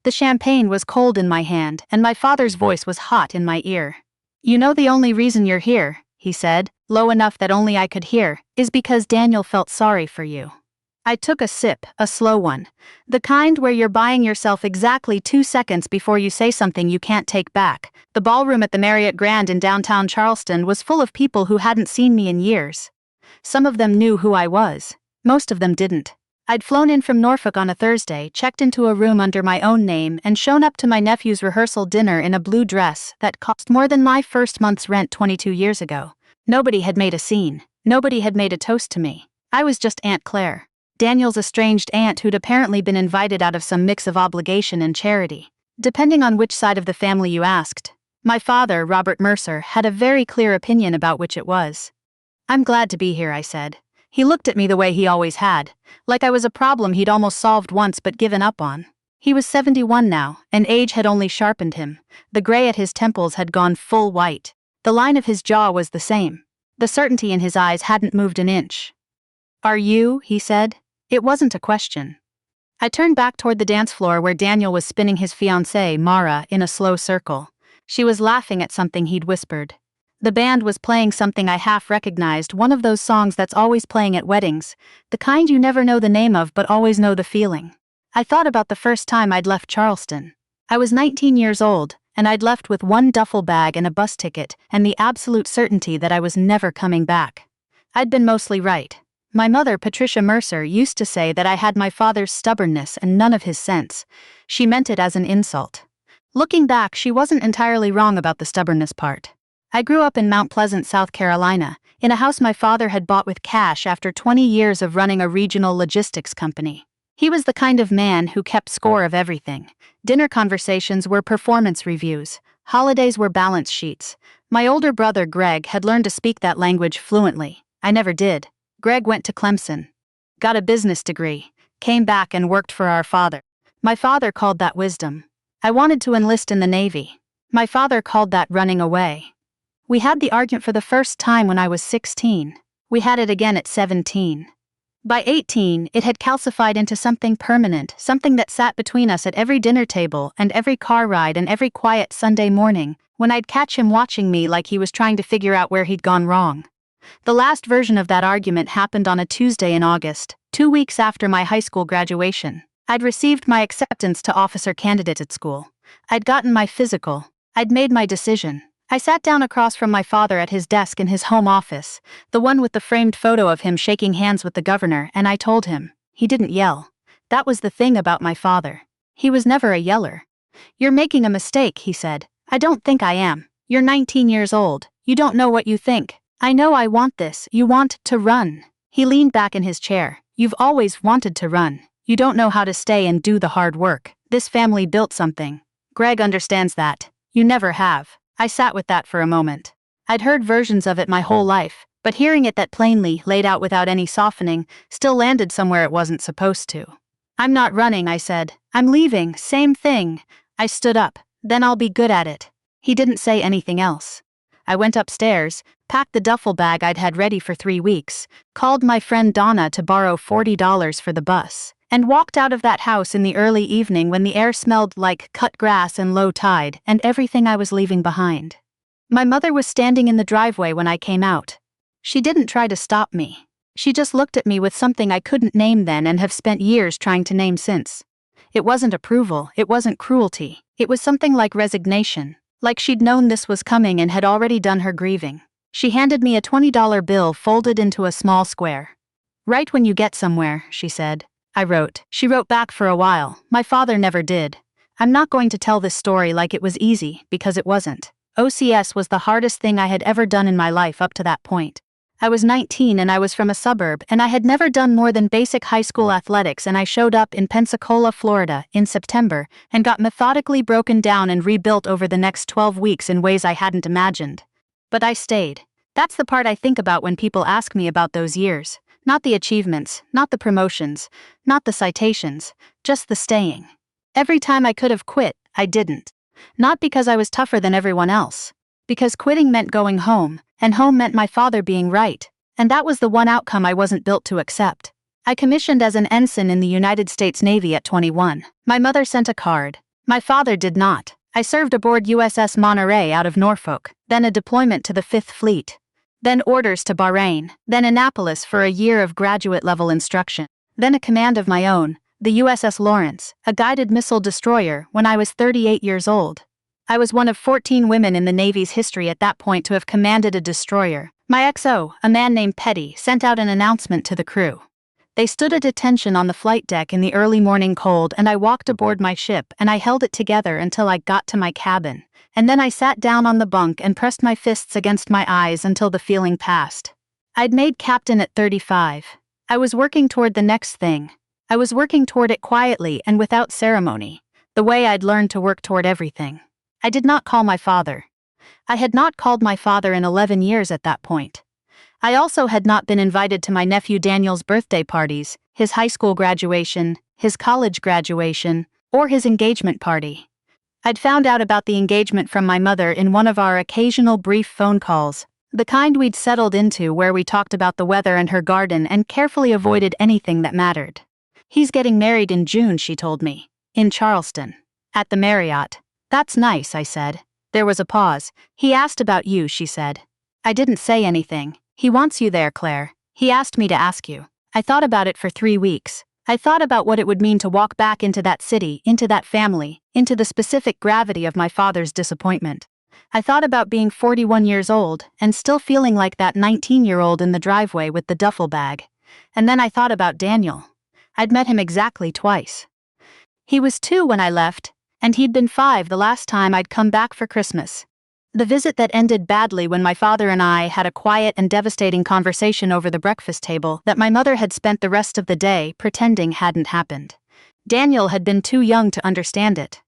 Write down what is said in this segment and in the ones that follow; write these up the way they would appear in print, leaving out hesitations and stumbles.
The champagne was cold in my hand, and my father's voice was hot in my ear. "You know the only reason you're here," he said, low enough that only I could hear, "is because Daniel felt sorry for you." I took a sip, a slow one. The kind where you're buying yourself exactly 2 seconds before you say something you can't take back. The ballroom at the Marriott Grand in downtown Charleston was full of people who hadn't seen me in years. Some of them knew who I was. Most of them didn't. I'd flown in from Norfolk on a Thursday, checked into a room under my own name, and shown up to my nephew's rehearsal dinner in a blue dress that cost more than my first month's rent 22 years ago. Nobody had made a scene. Nobody had made a toast to me. I was just Aunt Claire, Daniel's estranged aunt who'd apparently been invited out of some mix of obligation and charity. Depending on which side of the family you asked. My father, Robert Mercer, had a very clear opinion about which it was. "I'm glad to be here," I said. He looked at me the way he always had, like I was a problem he'd almost solved once but given up on. He was 71 now, and age had only sharpened him. The gray at his temples had gone full white. The line of his jaw was the same. The certainty in his eyes hadn't moved an inch. "Are you?" he said. It wasn't a question. I turned back toward the dance floor where Daniel was spinning his fiancée, Mara, in a slow circle. She was laughing at something he'd whispered. The band was playing something I half recognized, one of those songs that's always playing at weddings, the kind you never know the name of but always know the feeling. I thought about the first time I'd left Charleston. I was 19 years old, and I'd left with one duffel bag and a bus ticket, and the absolute certainty that I was never coming back. I'd been mostly right. My mother, Patricia Mercer, used to say that I had my father's stubbornness and none of his sense. She meant it as an insult. Looking back, she wasn't entirely wrong about the stubbornness part. I grew up in Mount Pleasant, South Carolina, in a house my father had bought with cash after 20 years of running a regional logistics company. He was the kind of man who kept score of everything. Dinner conversations were performance reviews. Holidays were balance sheets. My older brother, Greg, had learned to speak that language fluently. I never did. Greg went to Clemson, got a business degree, came back and worked for our father. My father called that wisdom. I wanted to enlist in the Navy. My father called that running away. We had the argument for the first time when I was 16. We had it again at 17. By 18, it had calcified into something permanent, something that sat between us at every dinner table and every car ride and every quiet Sunday morning, when I'd catch him watching me like he was trying to figure out where he'd gone wrong. The last version of that argument happened on a Tuesday in August, 2 weeks after my high school graduation. I'd received my acceptance to officer candidate at school. I'd gotten my physical. I'd made my decision. I sat down across from my father at his desk in his home office, the one with the framed photo of him shaking hands with the governor, and I told him. He didn't yell. That was the thing about my father. He was never a yeller. "You're making a mistake," he said. "I don't think I am. You're 19 years old. You don't know what you think. I know I want this. You want to run." He leaned back in his chair. "You've always wanted to run. You don't know how to stay and do the hard work. This family built something. Greg understands that. You never have." I sat with that for a moment. I'd heard versions of it my whole life, but hearing it that plainly, laid out without any softening, still landed somewhere it wasn't supposed to. "I'm not running," I said. "I'm leaving, same thing." I stood up. "Then I'll be good at it." He didn't say anything else. I went upstairs, packed the duffel bag I'd had ready for 3 weeks, called my friend Donna to borrow $40 for the bus, and walked out of that house in the early evening when the air smelled like cut grass and low tide and everything I was leaving behind. My mother was standing in the driveway when I came out. She didn't try to stop me. She just looked at me with something I couldn't name then and have spent years trying to name since. It wasn't approval, it wasn't cruelty, it was something like resignation. Like she'd known this was coming and had already done her grieving. She handed me a $20 bill folded into a small square. "Write when you get somewhere," she said. I wrote. She wrote back for a while. My father never did. I'm not going to tell this story like it was easy, because it wasn't. OCS was the hardest thing I had ever done in my life up to that point. I was 19 and I was from a suburb, and I had never done more than basic high school athletics, and I showed up in Pensacola, Florida, in September, and got methodically broken down and rebuilt over the next 12 weeks in ways I hadn't imagined. But I stayed. That's the part I think about when people ask me about those years. Not the achievements, not the promotions, not the citations, just the staying. Every time I could have quit, I didn't. Not because I was tougher than everyone else. Because quitting meant going home, and home meant my father being right, and that was the one outcome I wasn't built to accept. I commissioned as an ensign in the United States Navy at 21. My mother sent a card. My father did not. I served aboard USS Monterey out of Norfolk, then a deployment to the Fifth Fleet, then orders to Bahrain, then Annapolis for a year of graduate-level instruction, then a command of my own, the USS Lawrence, a guided missile destroyer, when I was 38 years old. I was one of 14 women in the Navy's history at that point to have commanded a destroyer. My XO, a man named Petty, sent out an announcement to the crew. They stood at attention on the flight deck in the early morning cold, and I walked aboard my ship and I held it together until I got to my cabin, and then I sat down on the bunk and pressed my fists against my eyes until the feeling passed. I'd made captain at 35. I was working toward the next thing. I was working toward it quietly and without ceremony, the way I'd learned to work toward everything. I did not call my father. I had not called my father in 11 years at that point. I also had not been invited to my nephew Daniel's birthday parties, his high school graduation, his college graduation, or his engagement party. I'd found out about the engagement from my mother in one of our occasional brief phone calls, the kind we'd settled into where we talked about the weather and her garden and carefully avoided anything that mattered. He's getting married in June, she told me. In Charleston. At the Marriott. That's nice, I said. There was a pause. He asked about you, she said. I didn't say anything. He wants you there, Claire. He asked me to ask you. I thought about it for 3 weeks. I thought about what it would mean to walk back into that city, into that family, into the specific gravity of my father's disappointment. I thought about being 41 years old and still feeling like that 19-year-old in the driveway with the duffel bag. And then I thought about Daniel. I'd met him exactly twice. He was 2 when I left, and he'd been 5 the last time I'd come back for Christmas. The visit that ended badly when my father and I had a quiet and devastating conversation over the breakfast table that my mother had spent the rest of the day pretending hadn't happened. Daniel had been too young to understand it.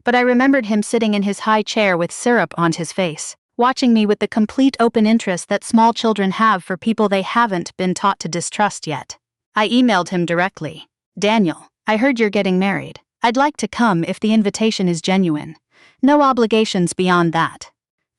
But I remembered him sitting in his high chair with syrup on his face, watching me with the complete open interest that small children have for people they haven't been taught to distrust yet. I emailed him directly. Daniel, I heard you're getting married. I'd like to come if the invitation is genuine. No obligations beyond that.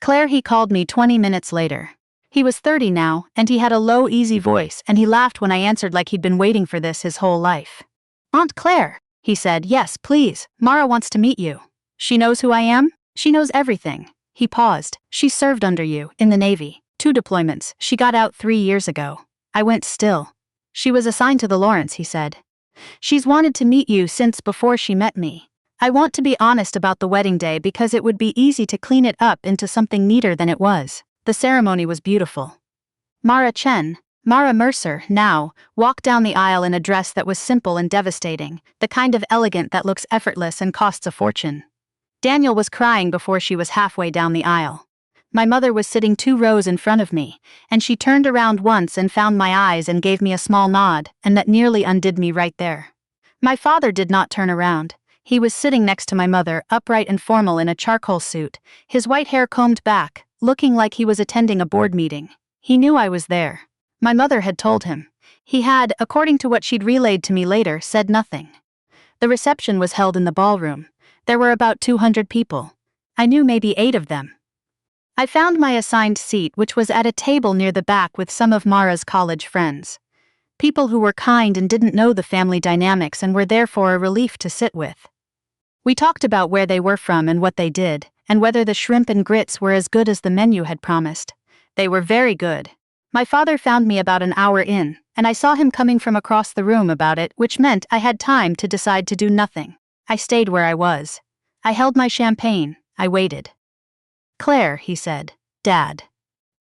Claire, he called me 20 minutes later. He was 30 now, and he had a low, easy voice, and he laughed when I answered like he'd been waiting for this his whole life. Aunt Claire, he said, yes, please, Mara wants to meet you. She knows who I am? She knows everything. He paused. She served under you, in the Navy. 2 deployments. She got out 3 years ago. I went still. She was assigned to the Lawrence, he said. She's wanted to meet you since before she met me. I want to be honest about the wedding day because it would be easy to clean it up into something neater than it was. The ceremony was beautiful. Mara Mercer, now, walked down the aisle in a dress that was simple and devastating, the kind of elegant that looks effortless and costs a fortune. Daniel was crying before she was halfway down the aisle. My mother was sitting 2 rows in front of me, and she turned around once and found my eyes and gave me a small nod, and that nearly undid me right there. My father did not turn around. He was sitting next to my mother, upright and formal in a charcoal suit, his white hair combed back, looking like he was attending a board meeting. He knew I was there. My mother had told him. He had, according to what she'd relayed to me later, said nothing. The reception was held in the ballroom. There were about 200 people. I knew maybe 8 of them. I found my assigned seat, which was at a table near the back with some of Mara's college friends. People who were kind and didn't know the family dynamics and were therefore a relief to sit with. We talked about where they were from and what they did, and whether the shrimp and grits were as good as the menu had promised. They were very good. My father found me about an hour in, and I saw him coming from across the room about it, which meant I had time to decide to do nothing. I stayed where I was. I held my champagne. I waited. Claire, he said. Dad.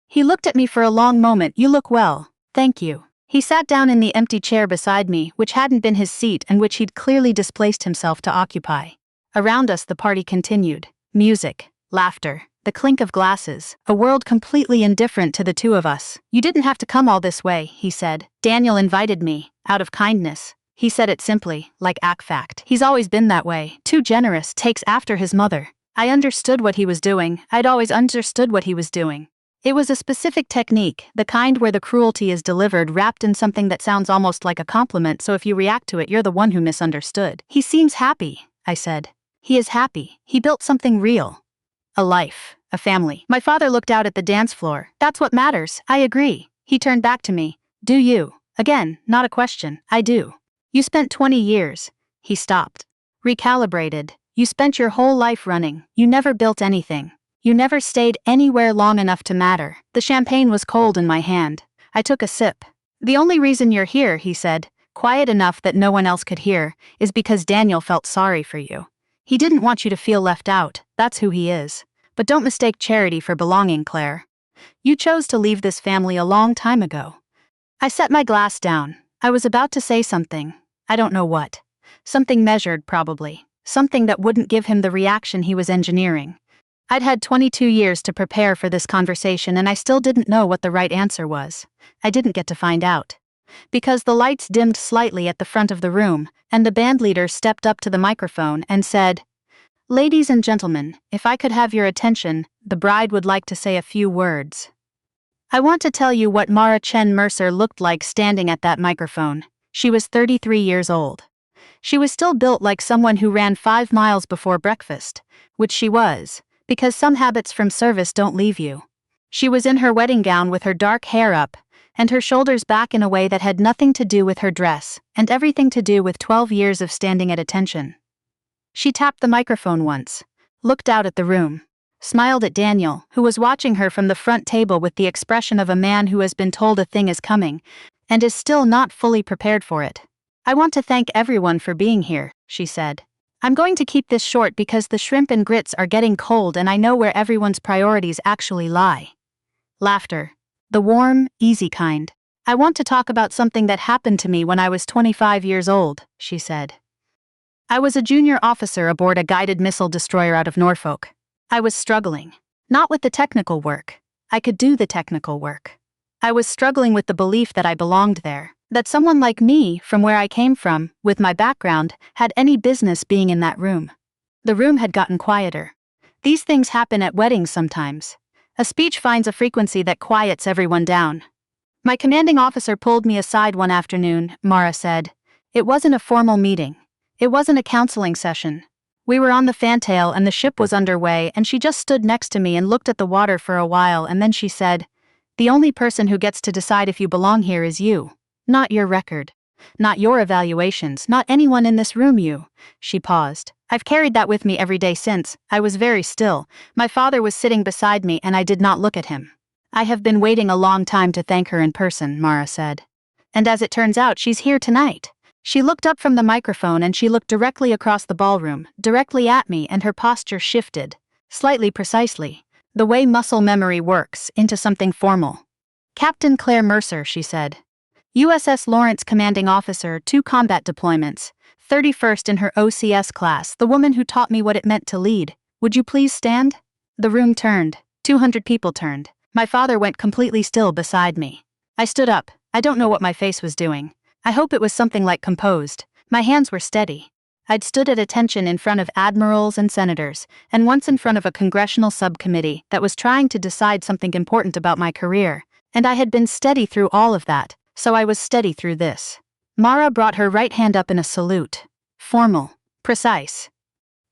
He looked at me for a long moment. You look well. Thank you. He sat down in the empty chair beside me, which hadn't been his seat and which he'd clearly displaced himself to occupy. Around us the party continued. Music, laughter, the clink of glasses, a world completely indifferent to the 2 of us. You didn't have to come all this way, he said. Daniel invited me, out of kindness. He said it simply, like fact. He's always been that way, too generous, takes after his mother. I understood what he was doing. I'd always understood what he was doing. It was a specific technique, the kind where the cruelty is delivered wrapped in something that sounds almost like a compliment, so if you react to it you're the one who misunderstood. He seems happy, I said. He is happy. He built something real. A life, a family. My father looked out at the dance floor. That's what matters. I agree. He turned back to me. Do you? Again, not a question. I do. You spent 20 years. He stopped. Recalibrated. You spent your whole life running. You never built anything. You never stayed anywhere long enough to matter. The champagne was cold in my hand. I took a sip. The only reason you're here, he said, quiet enough that no one else could hear, is because Daniel felt sorry for you. He didn't want you to feel left out. That's who he is. But don't mistake charity for belonging, Claire. You chose to leave this family a long time ago. I set my glass down. I was about to say something. I don't know what. Something measured, probably. Something that wouldn't give him the reaction he was engineering. I'd had 22 years to prepare for this conversation and I still didn't know what the right answer was. I didn't get to find out. Because the lights dimmed slightly at the front of the room, and the bandleader stepped up to the microphone and said, "Ladies and gentlemen, if I could have your attention, the bride would like to say a few words." I want to tell you what Mara Chen Mercer looked like standing at that microphone. She was 33 years old. She was still built like someone who ran 5 miles before breakfast, which she was, because some habits from service don't leave you. She was in her wedding gown with her dark hair up, and her shoulders back in a way that had nothing to do with her dress, and everything to do with 12 years of standing at attention. She tapped the microphone once, looked out at the room, smiled at Daniel, who was watching her from the front table with the expression of a man who has been told a thing is coming, and is still not fully prepared for it. "I want to thank everyone for being here," she said. "I'm going to keep this short because the shrimp and grits are getting cold and I know where everyone's priorities actually lie." Laughter. The warm, easy kind. "I want to talk about something that happened to me when I was 25 years old," she said. "I was a junior officer aboard a guided missile destroyer out of Norfolk. I was struggling. Not with the technical work. I could do the technical work. I was struggling with the belief that I belonged there, that someone like me, from where I came from, with my background, had any business being in that room." The room had gotten quieter. These things happen at weddings sometimes. A speech finds a frequency that quiets everyone down. "My commanding officer pulled me aside one afternoon," Mara said. "It wasn't a formal meeting. It wasn't a counseling session. We were on the fantail and the ship was underway and she just stood next to me and looked at the water for a while and then she said, 'The only person who gets to decide if you belong here is you. Not your record. Not your evaluations, not anyone in this room you.'" She paused. "I've carried that with me every day since. I was very still. My father was sitting beside me and I did not look at him. I have been waiting a long time to thank her in person," Mara said. "And as it turns out, she's here tonight." She looked up from the microphone and she looked directly across the ballroom, directly at me, and her posture shifted, slightly precisely, the way muscle memory works, into something formal. "Captain Claire Mercer," she said. "USS Lawrence commanding officer, 2 combat deployments, 31st in her OCS class, the woman who taught me what it meant to lead. Would you please stand?" The room turned. 200 people turned. My father went completely still beside me. I stood up. I don't know what my face was doing. I hope it was something like composed. My hands were steady. I'd stood at attention in front of admirals and senators, and once in front of a congressional subcommittee that was trying to decide something important about my career, and I had been steady through all of that, so I was steady through this. Mara brought her right hand up in a salute. Formal. Precise.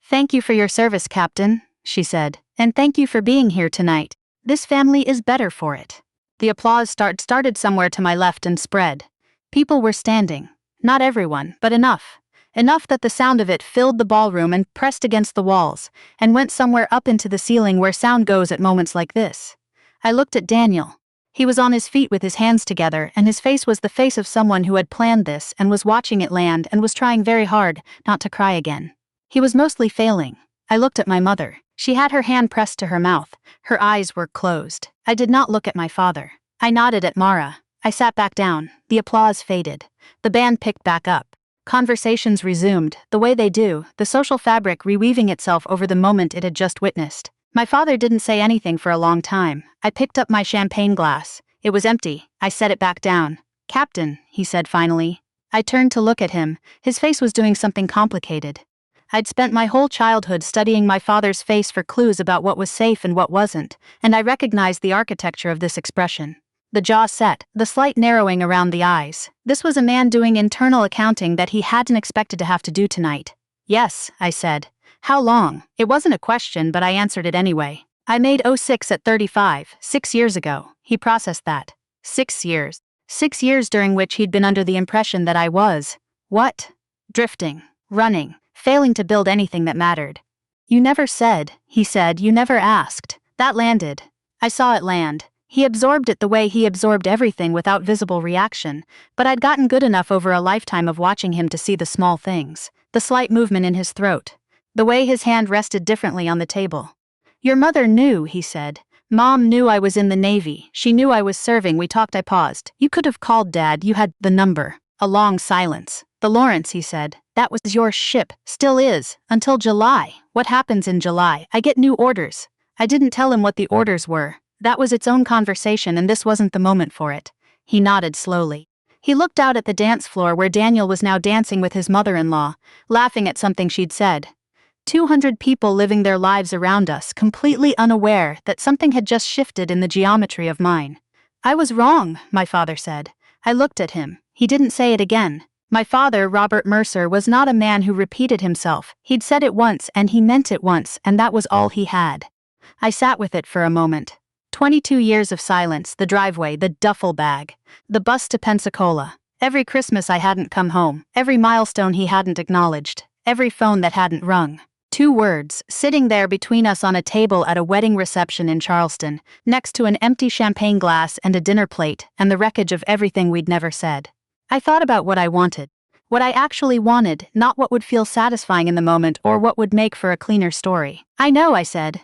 "Thank you for your service, Captain," she said, "and thank you for being here tonight. This family is better for it." The applause started somewhere to my left and spread. People were standing. Not everyone, but enough. Enough that the sound of it filled the ballroom and pressed against the walls, and went somewhere up into the ceiling where sound goes at moments like this. I looked at Daniel. He was on his feet with his hands together, and his face was the face of someone who had planned this and was watching it land and was trying very hard not to cry again. He was mostly failing. I looked at my mother. She had her hand pressed to her mouth. Her eyes were closed. I did not look at my father. I nodded at Mara. I sat back down. The applause faded. The band picked back up. Conversations resumed, the way they do, the social fabric reweaving itself over the moment it had just witnessed. My father didn't say anything for a long time. I picked up my champagne glass. It was empty. I set it back down. "Captain," he said finally. I turned to look at him. His face was doing something complicated. I'd spent my whole childhood studying my father's face for clues about what was safe and what wasn't, and I recognized the architecture of this expression. The jaw set, the slight narrowing around the eyes. This was a man doing internal accounting that he hadn't expected to have to do tonight. "Yes," I said. "How long?" It wasn't a question, but I answered it anyway. "I made 06 at 35, 6 years ago." He processed that. 6 years. 6 years during which he'd been under the impression that I was, what? Drifting, running, failing to build anything that mattered. "You never said," he said, "you never asked." That landed. I saw it land. He absorbed it the way he absorbed everything without visible reaction, but I'd gotten good enough over a lifetime of watching him to see the small things, the slight movement in his throat, the way his hand rested differently on the table. "Your mother knew," he said. "Mom knew I was in the Navy. She knew I was serving." We talked. I paused. "You could have called Dad. You had the number." A long silence. "The Lawrence," he said. "That was your ship. Still is. Until July. What happens in July? I get new orders." I didn't tell him what the orders were. That was its own conversation, and this wasn't the moment for it. He nodded slowly. He looked out at the dance floor where Daniel was now dancing with his mother-in-law, laughing at something she'd said. 200 people living their lives around us, completely unaware that something had just shifted in the geometry of mine. "I was wrong," my father said. I looked at him. He didn't say it again. My father, Robert Mercer, was not a man who repeated himself. He'd said it once, and he meant it once, and that was all he had. I sat with it for a moment. 22 years of silence, the driveway, the duffel bag, the bus to Pensacola. Every Christmas I hadn't come home, every milestone he hadn't acknowledged, every phone that hadn't rung. 2 words, sitting there between us on a table at a wedding reception in Charleston, next to an empty champagne glass and a dinner plate, and the wreckage of everything we'd never said. I thought about what I wanted. What I actually wanted, not what would feel satisfying in the moment or what would make for a cleaner story. "I know," I said.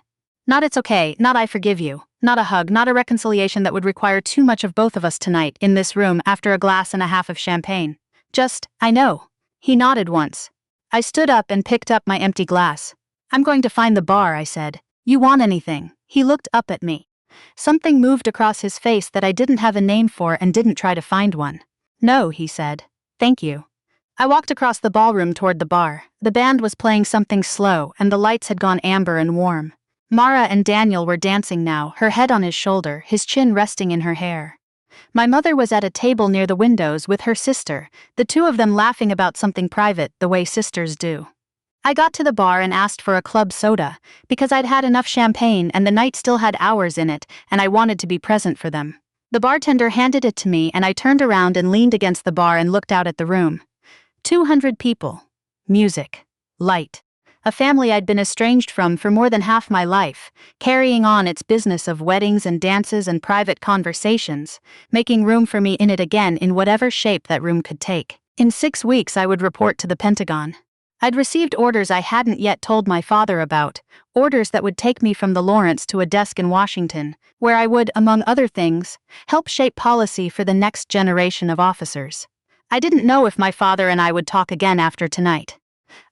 Not "it's okay," not "I forgive you," not a hug, not a reconciliation that would require too much of both of us tonight, in this room, after a glass and a half of champagne. Just, "I know." He nodded once. I stood up and picked up my empty glass. "I'm going to find the bar," I said. "You want anything?" He looked up at me. Something moved across his face that I didn't have a name for and didn't try to find one. "No," he said. "Thank you." I walked across the ballroom toward the bar. The band was playing something slow, and the lights had gone amber and warm. Mara and Daniel were dancing now, her head on his shoulder, his chin resting in her hair. My mother was at a table near the windows with her sister, the two of them laughing about something private, the way sisters do. I got to the bar and asked for a club soda, because I'd had enough champagne and the night still had hours in it, and I wanted to be present for them. The bartender handed it to me, and I turned around and leaned against the bar and looked out at the room. 200 people. Music. Light. A family I'd been estranged from for more than half my life, carrying on its business of weddings and dances and private conversations, making room for me in it again in whatever shape that room could take. In 6 weeks I would report to the Pentagon. I'd received orders I hadn't yet told my father about, orders that would take me from the Lawrence to a desk in Washington, where I would, among other things, help shape policy for the next generation of officers. I didn't know if my father and I would talk again after tonight.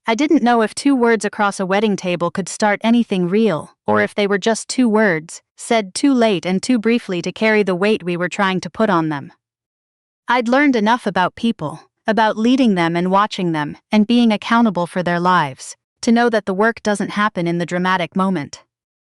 I didn't know if 2 words across a wedding table could start anything real, or if they were just 2 words, said too late and too briefly to carry the weight we were trying to put on them. I'd learned enough about people, about leading them and watching them, and being accountable for their lives, to know that the work doesn't happen in the dramatic moment.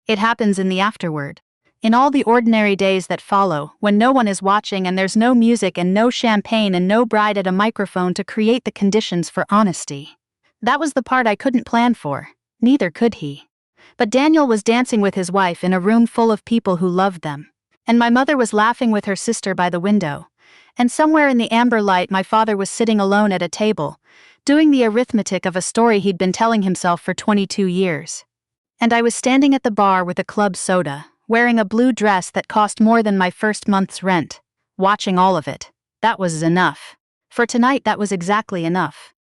It happens in the afterward. In all the ordinary days that follow, when no one is watching and there's no music and no champagne and no bride at a microphone to create the conditions for honesty. That was the part I couldn't plan for. Neither could he. But Daniel was dancing with his wife in a room full of people who loved them. And my mother was laughing with her sister by the window. And somewhere in the amber light my father was sitting alone at a table, doing the arithmetic of a story he'd been telling himself for 22 years. And I was standing at the bar with a club soda, wearing a blue dress that cost more than my first month's rent, watching all of it. That was enough. For tonight that was exactly enough.